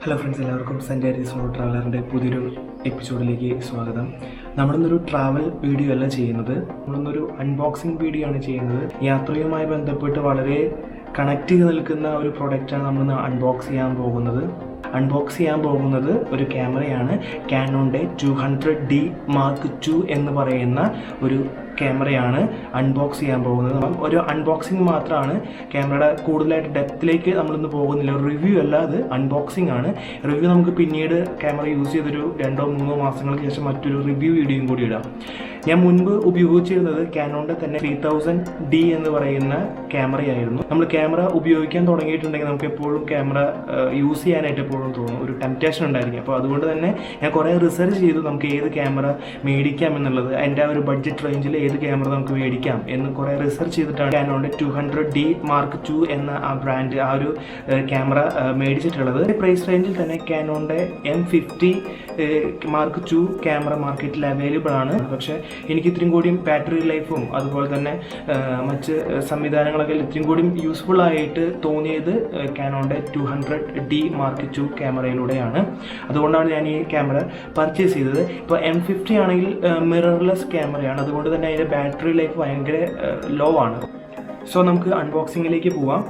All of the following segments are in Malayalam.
ഹലോ ഫ്രണ്ട്സ്, എല്ലാവർക്കും സഞ്ചാരി സോളോ ട്രാവലറിൻ്റെ പുതിയൊരു എപ്പിസോഡിലേക്ക് സ്വാഗതം. നമ്മളിന്നൊരു ട്രാവൽ വീഡിയോ അല്ല ചെയ്യുന്നത്, നമ്മളിന്നൊരു അൺബോക്സിങ് വീഡിയോ ആണ് ചെയ്യുന്നത്. യാത്രയുമായി ബന്ധപ്പെട്ട് വളരെ കണക്ട് ചെയ്ത് നിൽക്കുന്ന ഒരു പ്രൊഡക്റ്റാണ് നമ്മളിന്ന് അൺബോക്സ് ചെയ്യാൻ പോകുന്നത് ഒരു ക്യാമറയാണ്. കാനോണിൻ്റെ 200D Mark II എന്ന് പറയുന്ന ഒരു ക്യാമറയാണ് അൺബോക്സ് ചെയ്യാൻ പോകുന്നത്. ഒരു അൺബോക്സിങ് മാത്രമാണ്, ക്യാമറയുടെ കൂടുതലായിട്ട് ഡെപ്തിലേക്ക് നമ്മളിന്ന് പോകുന്നില്ല. റിവ്യൂ അല്ല, അത് അൺബോക്സിങ് ആണ്. റിവ്യൂ നമുക്ക് പിന്നീട് ക്യാമറ യൂസ് ചെയ്തൊരു 2-3 മാസങ്ങൾക്ക് ശേഷം മറ്റൊരു റിവ്യൂ വീഡിയോയും കൂടി ഇടാം. ഞാൻ മുൻപ് ഉപയോഗിച്ചിരുന്നത് കാനോണിൻ്റെ തന്നെ 3000D എന്ന് പറയുന്ന ക്യാമറയായിരുന്നു. നമ്മൾ ക്യാമറ ഉപയോഗിക്കാൻ തുടങ്ങിയിട്ടുണ്ടെങ്കിൽ നമുക്ക് എപ്പോഴും ക്യാമറ യൂസ് ചെയ്യാനായിട്ട് എപ്പോഴും തോന്നും, ഒരു ടെംപ്റ്റേഷൻ ഉണ്ടായിരിക്കും. അപ്പോൾ അതുകൊണ്ട് തന്നെ ഞാൻ കുറേ റിസർച്ച് ചെയ്തു നമുക്ക് ഏത് ക്യാമറ മേടിക്കാം എന്നുള്ളത്, എൻ്റെ ആ ഒരു ബഡ്ജറ്റ് റേഞ്ചിൽ ഏത് ക്യാമറ നമുക്ക് മേടിക്കാം എന്ന് കുറേ റിസർച്ച് ചെയ്തിട്ടാണ് കാനോണിൻ്റെ 200D Mark II എന്ന ആ ബ്രാൻഡ്, ആ ഒരു ക്യാമറ മേടിച്ചിട്ടുള്ളത്. പ്രൈസ് റേഞ്ചിൽ തന്നെ കാനോണിൻ്റെ M50 Mark II ക്യാമറ മാർക്കറ്റിൽ അവൈലബിൾ ആണ്. പക്ഷേ എനിക്ക് ഇത്രയും കൂടിയും ബാറ്ററി ലൈഫും അതുപോലെ തന്നെ മറ്റ് സംവിധാനങ്ങളൊക്കെ ഇത്രയും കൂടിയും യൂസ്ഫുൾ ആയിട്ട് തോന്നിയത് കാനോണിൻ്റെ 200D Mark II ക്യാമറയിലൂടെയാണ്. അതുകൊണ്ടാണ് ഞാൻ ഈ ക്യാമറ പർച്ചേസ് ചെയ്തത്. ഇപ്പോൾ M50 ആണെങ്കിൽ മിറർലെസ് ക്യാമറയാണ്, അതുകൊണ്ട് തന്നെ അതിൻ്റെ ബാറ്ററി ലൈഫ് ഭയങ്കര ലോ ആണ്. സോ നമുക്ക് അൺബോക്സിങ്ങിലേക്ക് പോവാം.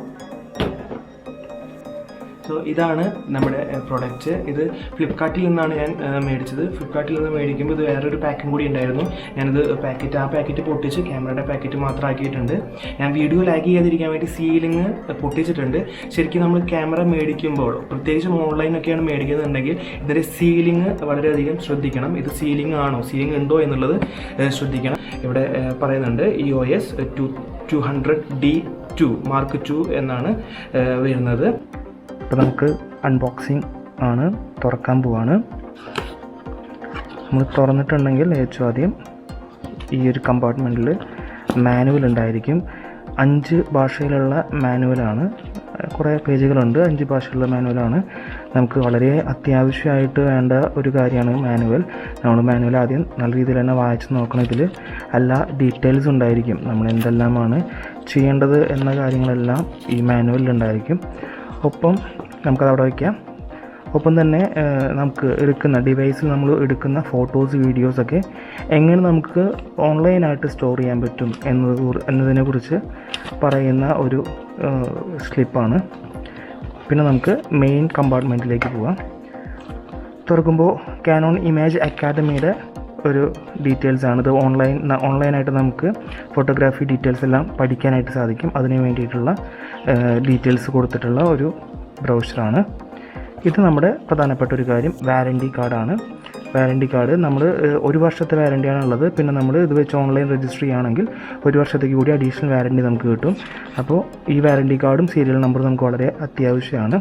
സോ ഇതാണ് നമ്മുടെ പ്രൊഡക്റ്റ്. ഇത് ഫ്ലിപ്കാർട്ടിൽ നിന്നാണ് ഞാൻ മേടിച്ചത്. ഫ്ലിപ്കാർട്ടിൽ നിന്ന് മേടിക്കുമ്പോൾ ഇത് വേറൊരു പാക്കും കൂടി ഉണ്ടായിരുന്നു. ഞാനിത് ആ പാക്കറ്റ് പൊട്ടിച്ച് ക്യാമറയുടെ പാക്കറ്റ് മാത്രം ആക്കിയിട്ടുണ്ട്. ഞാൻ വീഡിയോ ലാഗ് ചെയ്യാതിരിക്കാൻ വേണ്ടി സീലിംഗ് പൊട്ടിച്ചിട്ടുണ്ട്. ശരിക്കും നമ്മൾ ക്യാമറ മേടിക്കുമ്പോൾ, പ്രത്യേകിച്ചും ഓൺലൈനൊക്കെയാണ് മേടിക്കുന്നുണ്ടെങ്കിൽ ഇതിൻ്റെ സീലിംഗ് വളരെയധികം ശ്രദ്ധിക്കണം. ഇത് സീലിംഗ് ആണോ, സീലിംഗ് ഉണ്ടോ എന്നുള്ളത് ശ്രദ്ധിക്കണം. ഇവിടെ പറയുന്നുണ്ട് EOS 200D Mark II എന്നാണ് വരുന്നത്. അപ്പോൾ നമുക്ക് അൺബോക്സിങ് ആണ്, തുറക്കാൻ പോവാണ്. നമ്മൾ തുറന്നിട്ടുണ്ടെങ്കിൽ ഏറ്റവും ആദ്യം ഈ ഒരു കമ്പാർട്ട്മെൻറ്റിൽ മാനുവൽ ഉണ്ടായിരിക്കും. 5 ഭാഷയിലുള്ള മാനുവലാണ്, കുറേ പേജുകളുണ്ട്. 5 ഭാഷയിലുള്ള മാനുവലാണ്. നമുക്ക് വളരെ അത്യാവശ്യമായിട്ട് വേണ്ട ഒരു കാര്യമാണ് മാനുവൽ. നമ്മൾ മാനുവൽ ആദ്യം നല്ല രീതിയിൽ തന്നെ വായിച്ച് നോക്കണം. ഇതിൽ എല്ലാ ഡീറ്റെയിൽസ് ഉണ്ടായിരിക്കും, നമ്മൾ എന്തെല്ലാമാണ് ചെയ്യേണ്ടത് എന്ന കാര്യങ്ങളെല്ലാം ഈ മാനുവലിലുണ്ടായിരിക്കും. ഒപ്പം നമുക്കതവിടെ വയ്ക്കാം. ഒപ്പം തന്നെ നമുക്ക് എടുക്കുന്ന ഡിവൈസിൽ നമ്മൾ എടുക്കുന്ന ഫോട്ടോസ്, വീഡിയോസൊക്കെ എങ്ങനെ നമുക്ക് ഓൺലൈനായിട്ട് സ്റ്റോർ ചെയ്യാൻ പറ്റും എന്നതിനെക്കുറിച്ച് പറയുന്ന ഒരു സ്ലിപ്പാണ്. പിന്നെ നമുക്ക് മെയിൻ കമ്പാർട്ട്മെൻറ്റിലേക്ക് പോവാം. തുറക്കുമ്പോൾ കാനോൺ ഇമേജ് അക്കാദമിയുടെ ഒരു ഡീറ്റെയിൽസാണ്. ഇത് ഓൺലൈനായിട്ട് നമുക്ക് ഫോട്ടോഗ്രാഫി ഡീറ്റെയിൽസ് എല്ലാം പഠിക്കാനായിട്ട് സാധിക്കും. അതിന് വേണ്ടിയിട്ടുള്ള ഡീറ്റെയിൽസ് കൊടുത്തിട്ടുള്ള ഒരു ബ്രൗഷറാണ്. ഇത് നമ്മുടെ പ്രധാനപ്പെട്ട ഒരു കാര്യം, വാറൻറ്റി കാർഡാണ്. വാറൻറ്റി കാർഡ് നമ്മൾ 1 വർഷത്തെ വാറൻറ്റിയാണ് ഉള്ളത്. പിന്നെ നമ്മൾ ഇത് വെച്ച് ഓൺലൈൻ രജിസ്റ്റർ ചെയ്യുകയാണെങ്കിൽ 1 വർഷത്തേക്ക് കൂടി അഡീഷണൽ വാറൻറ്റി നമുക്ക് കിട്ടും. അപ്പോൾ ഈ വാറൻറ്റി കാർഡും സീരിയൽ നമ്പറും നമുക്ക് വളരെ അത്യാവശ്യമാണ്.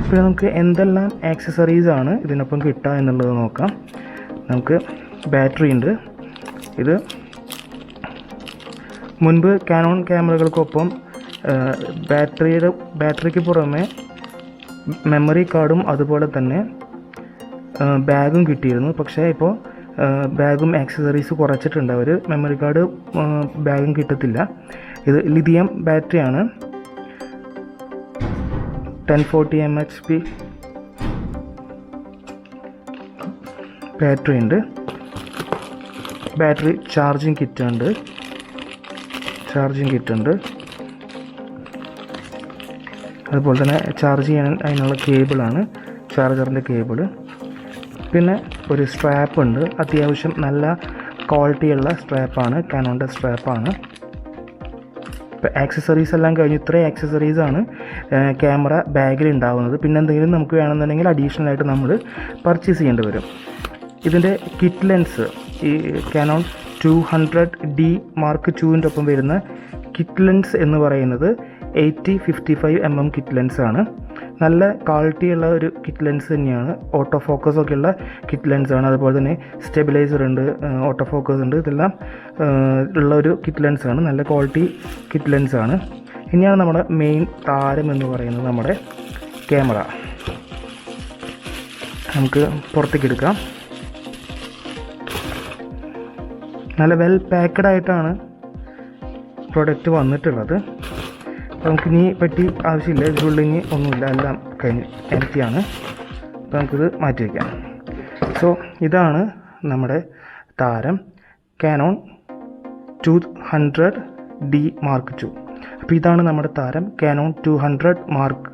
പിന്നെ നമുക്ക് എന്തെല്ലാം ആക്സസറീസാണ് ഇതിനൊപ്പം കിട്ടുക എന്നുള്ളത് നോക്കാം. നമുക്ക് ബാറ്ററി ഉണ്ട്. ഇത് മുൻപ് കാനോൺ ക്യാമറകൾക്കൊപ്പം ബാറ്ററിക്ക് പുറമെ മെമ്മറി കാർഡും അതുപോലെ തന്നെ ബാഗും കിട്ടിയിരുന്നു. പക്ഷേ ഇപ്പോൾ ബാഗും ആക്സസറീസ് കുറച്ചിട്ടുണ്ട് അവർ. മെമ്മറി കാർഡ് ബാഗും കിട്ടത്തില്ല. ഇത് ലിഥിയം ബാറ്ററിയാണ്. 1040 mAh ബാറ്ററി ഉണ്ട്. ബാറ്ററി ചാർജിങ് കിറ്റ് ഉണ്ട്. അതുപോലെ തന്നെ ചാർജ് ചെയ്യാൻ അതിനുള്ള കേബിളാണ്, ചാർജറിൻ്റെ കേബിള്. പിന്നെ ഒരു സ്ട്രാപ്പ് ഉണ്ട്. അത്യാവശ്യം നല്ല ക്വാളിറ്റിയുള്ള സ്ട്രാപ്പാണ്, കാനോണിൻ്റെ സ്ട്രാപ്പാണ്. ഇപ്പോൾ ആക്സസറീസ് എല്ലാം കഴിഞ്ഞു. ഇത്രയും ആക്സസറീസാണ് ക്യാമറ ബാഗിൽ ഉണ്ടാകുന്നത്. പിന്നെ എന്തെങ്കിലും നമുക്ക് വേണമെന്നുണ്ടെങ്കിൽ അഡീഷണലായിട്ട് നമ്മൾ പർച്ചേസ് ചെയ്യേണ്ടി വരും. ഇതിൻ്റെ കിറ്റ് ലെൻസ്, ഈ കാനോൺ 200D Mark IIൻ്റെ ഒപ്പം വരുന്ന കിറ്റ് ലെൻസ് എന്ന് പറയുന്നത് 80-55 mm കിറ്റ് ലെൻസാണ്. നല്ല ക്വാളിറ്റിയുള്ള ഒരു കിറ്റ് ലെൻസ് തന്നെയാണ്. ഓട്ടോ ഫോക്കസ് ഒക്കെയുള്ള കിറ്റ് ലെൻസാണ്. അതുപോലെ തന്നെ സ്റ്റെബിലൈസർ ഉണ്ട്, ഓട്ടോ ഫോക്കസ് ഉണ്ട്. ഇതെല്ലാം ഉള്ള ഒരു കിറ്റ് ലെൻസാണ്. നല്ല ക്വാളിറ്റി കിറ്റ് ലെൻസാണ്. ഇനിയാണ് നമ്മുടെ മെയിൻ താരം എന്ന് പറയുന്നത് നമ്മുടെ ക്യാമറ. നമുക്ക് പുറത്തേക്ക് എടുക്കാം. നല്ല വെൽ പാക്കഡ് ആയിട്ടാണ് പ്രൊഡക്റ്റ് വന്നിട്ടുള്ളത്. നമുക്കിനി പെട്ടി ആവശ്യമില്ല, ഇതിനുള്ളിൽ ഇനി ഒന്നുമില്ല, എല്ലാം കഴിഞ്ഞ് എംറ്റിയാണ്. അപ്പോൾ നമുക്കിത് മാറ്റി വയ്ക്കാം. സോ ഇതാണ് നമ്മുടെ താരം കാനോൺ 200D Mark II. അപ്പോൾ ഇതാണ് നമ്മുടെ താരം കാനോൺ 200 Mark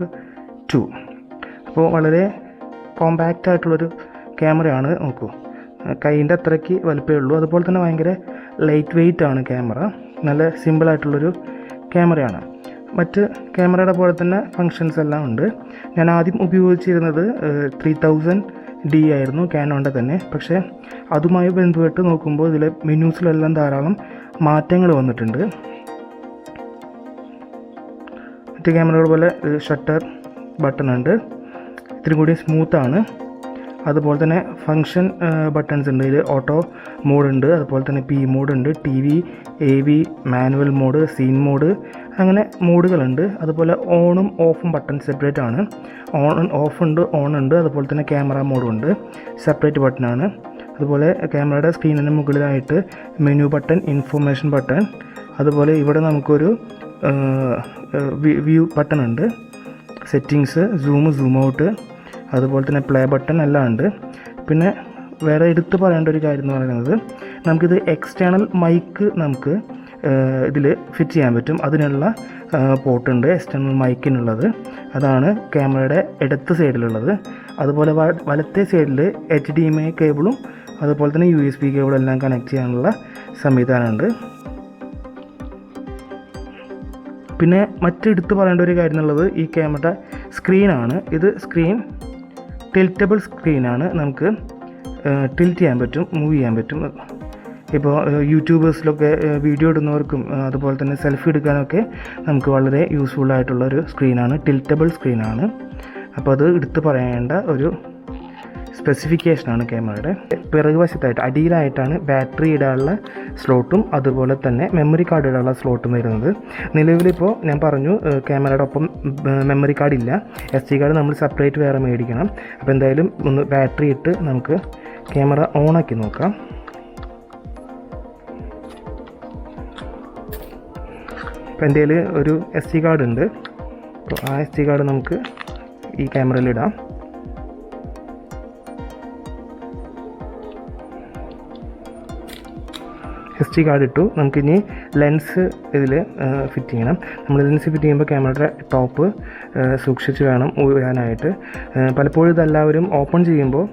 II. അപ്പോൾ വളരെ കോമ്പാക്റ്റ് ആയിട്ടുള്ളൊരു ക്യാമറയാണ്. നോക്കൂ, കൈയിൻ്റെ അത്രയ്ക്ക് വലിപ്പമേ ഉള്ളൂ. അതുപോലെ തന്നെ ഭയങ്കര ലൈറ്റ് വെയ്റ്റ് ആണ് ക്യാമറ. നല്ല സിമ്പിളായിട്ടുള്ളൊരു ക്യാമറയാണ്. മറ്റ് ക്യാമറയുടെ പോലെ തന്നെ ഫങ്ഷൻസ് എല്ലാം ഉണ്ട്. ഞാൻ ആദ്യം ഉപയോഗിച്ചിരുന്നത് 3000D ആയിരുന്നു, കാനോണിൻ്റെ തന്നെ. പക്ഷേ അതുമായി ബന്ധപ്പെട്ട് നോക്കുമ്പോൾ ഇതിലെ മെനൂസിലെല്ലാം ധാരാളം മാറ്റങ്ങൾ വന്നിട്ടുണ്ട്. മറ്റ് ക്യാമറകൾ പോലെ ഷട്ടർ ബട്ടൺ ഉണ്ട്, ഇത്തിരി കൂടി സ്മൂത്താണ്. അതുപോലെ തന്നെ ഫങ്ഷൻ ബട്ടൺസ് ഉണ്ട്. ഇതിൽ ഓട്ടോ മോഡ് ഉണ്ട്, അതുപോലെ തന്നെ പി മോഡ് ഉണ്ട്, TV, AV, manual mode, scene mode, അങ്ങനെ മോഡുകളുണ്ട്. അതുപോലെ ഓണും ഓഫും ബട്ടൺ സെപ്പറേറ്റ് ആണ്. ഓഫ് ഉണ്ട്, ഓൺ ഉണ്ട്. അതുപോലെ തന്നെ ക്യാമറ മോഡും ഉണ്ട്, സെപ്പറേറ്റ് ബട്ടണാണ്. അതുപോലെ ക്യാമറയുടെ സ്ക്രീനിന് മുകളിലായിട്ട് മെനു ബട്ടൺ, ഇൻഫോർമേഷൻ ബട്ടൺ, അതുപോലെ ഇവിടെ നമുക്കൊരു വ്യൂ ബട്ടൺ ഉണ്ട്, സെറ്റിങ്സ്, സൂം ഔട്ട്, അതുപോലെ തന്നെ പ്ലേ ബട്ടൺ എല്ലാം ഉണ്ട്. പിന്നെ വേറെ എടുത്ത് പറയേണ്ട ഒരു കാര്യം എന്ന് പറയുന്നത്, നമുക്കിത് എക്സ്റ്റേണൽ മൈക്ക് നമുക്ക് ഇതിൽ ഫിറ്റ് ചെയ്യാൻ പറ്റും. അതിനുള്ള പോർട്ടുണ്ട് എക്സ്റ്റേണൽ മൈക്കിനുള്ളത്. അതാണ് ക്യാമറയുടെ ഇടത്ത് സൈഡിലുള്ളത്. അതുപോലെ വലത്തെ സൈഡിൽ HDMI കേബിളും അതുപോലെ തന്നെ USB കേബിളും എല്ലാം കണക്ട് ചെയ്യാനുള്ള സംവിധാനമുണ്ട്. പിന്നെ മറ്റെടുത്ത് പറയേണ്ട ഒരു കാര്യം എന്നുള്ളത് ഈ ക്യാമറയുടെ സ്ക്രീനാണ്. ഇത് സ്ക്രീൻ ടിൽറ്റബിൾ സ്ക്രീനാണ്. നമുക്ക് ടിൽറ്റ് ചെയ്യാൻ പറ്റും, മൂവ് ചെയ്യാൻ പറ്റും. ഇപ്പോൾ യൂട്യൂബേഴ്സിലൊക്കെ വീഡിയോ ഇടുന്നവർക്കും അതുപോലെ തന്നെ സെൽഫി എടുക്കാനൊക്കെ നമുക്ക് വളരെ യൂസ്ഫുൾ ആയിട്ടുള്ളൊരു സ്ക്രീനാണ്, ടിൽറ്റബിൾ സ്ക്രീനാണ്. അപ്പോൾ അത് എടുത്ത് പറയേണ്ട ഒരു സ്പെസിഫിക്കേഷനാണ് ക്യാമറയുടെ. പിറകു വശത്തായിട്ട് അടിയിലായിട്ടാണ് ബാറ്ററി ഇടാനുള്ള സ്ലോട്ടും അതുപോലെ തന്നെ മെമ്മറി കാർഡ് ഇടാനുള്ള സ്ലോട്ടും വരുന്നത്. നിലവിലിപ്പോൾ ഞാൻ പറഞ്ഞു ക്യാമറയുടെ ഒപ്പം മെമ്മറി കാർഡ് ഇല്ല, SD കാർഡ് നമ്മൾ സെപ്പറേറ്റ് വേറെ മേടിക്കണം. അപ്പോൾ എന്തായാലും ഒന്ന് ബാറ്ററി ഇട്ട് നമുക്ക് ക്യാമറ ഓണാക്കി നോക്കാം. അപ്പോൾ എൻ്റെ കയ്യിൽ ഒരു SD കാർഡ് ഉണ്ട്. അപ്പോൾ ആ SD കാർഡ് നമുക്ക് ഈ ക്യാമറയിൽ ഇടാം. SD കാർഡ് ഇട്ടു. നമുക്കിനി ലെൻസ് ഇതിൽ ഫിറ്റ് ചെയ്യണം. നമ്മൾ ലെൻസ് ഫിറ്റ് ചെയ്യുമ്പോൾ ക്യാമറയുടെ ടോപ്പ് സൂക്ഷിച്ച് വേണം ഊരാനായിട്ട്. പലപ്പോഴും ഇതെല്ലാവരും ഓപ്പൺ ചെയ്യുമ്പോൾ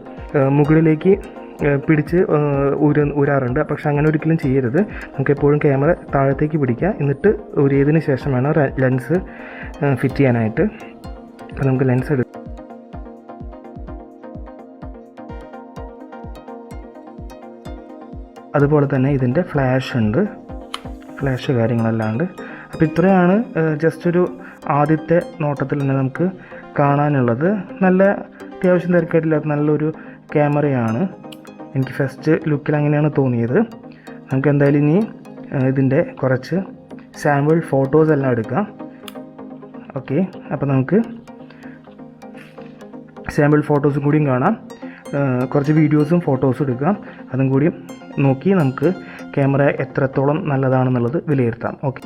മുകളിലേക്ക് പിടിച്ച് ഊരാറുണ്ട്. പക്ഷെ അങ്ങനെ ഒരിക്കലും ചെയ്യരുത്. നമുക്ക് എപ്പോഴും ക്യാമറ താഴത്തേക്ക് പിടിക്കുക, എന്നിട്ട് ഊരിയതിന് ശേഷം വേണം ലെൻസ് ഫിറ്റ് ചെയ്യാനായിട്ട്. അപ്പോൾ നമുക്ക് ലെൻസ് എടുക്കാം. അതുപോലെ തന്നെ ഇതിൻ്റെ ഫ്ലാഷ് ഉണ്ട്, ഫ്ലാഷ് കാര്യങ്ങളെല്ലാം ഉണ്ട്. അപ്പോൾ ഇത്രയാണ് ജസ്റ്റ് ഒരു ആദ്യത്തെ നോട്ടത്തിൽ തന്നെ നമുക്ക് കാണാനുള്ളത്. നല്ല അത്യാവശ്യം തിരക്കായിട്ടില്ലാത്ത നല്ലൊരു ക്യാമറയാണ്. എനിക്ക് ഫസ്റ്റ് ലുക്കിൽ അങ്ങനെയാണ് തോന്നിയത്. നമുക്ക് എന്തായാലും ഇനി ഇതിൻ്റെ കുറച്ച് സാമ്പിൾ ഫോട്ടോസ് എല്ലാം എടുക്കാം. ഓക്കെ, അപ്പോൾ നമുക്ക് സാമ്പിൾ ഫോട്ടോസും കൂടിയും കാണാം. കുറച്ച് വീഡിയോസും ഫോട്ടോസും എടുക്കാം. അതും കൂടി നോക്കി നമുക്ക് ക്യാമറ എത്രത്തോളം നല്ലതാണെന്നുള്ളത് വിലയിരുത്താം. ഓക്കെ.